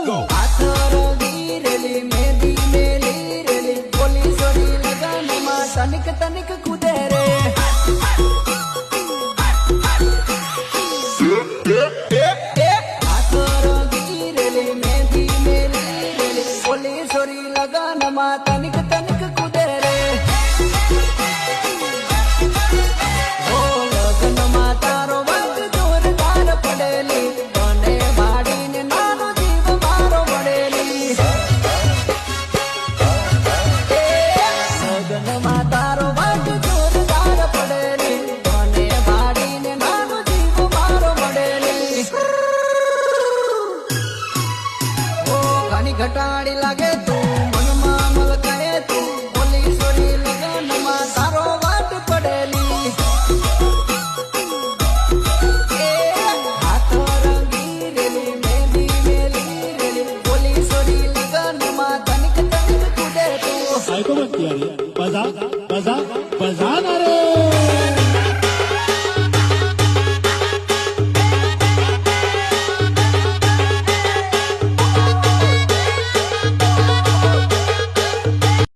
go. તનિક તનિક કુદે રે sorry લગનમાં તનિક તનિક કુદે રે ઓ લગનમાં તારો વંગ જોરદાર પડેલી તને વાડીને નાનો જીવ મારો મળેલી લગનમાં તારો વંગ જોરદાર પડેલી તને વાડીને નાનો જીવ મારો મળેલી ઓ ઘણી ઘટાડી લાગે તું મનમાં મલકાય તું બોલી સોરી લગનમાં તારો વાટ પડેલી એ હાથ રંગી રેલી મહેંદી મેલી રેલી બોલી સોરી લગનમાં તનિક તનિક કુદે તું સાયકો મત યાર બજા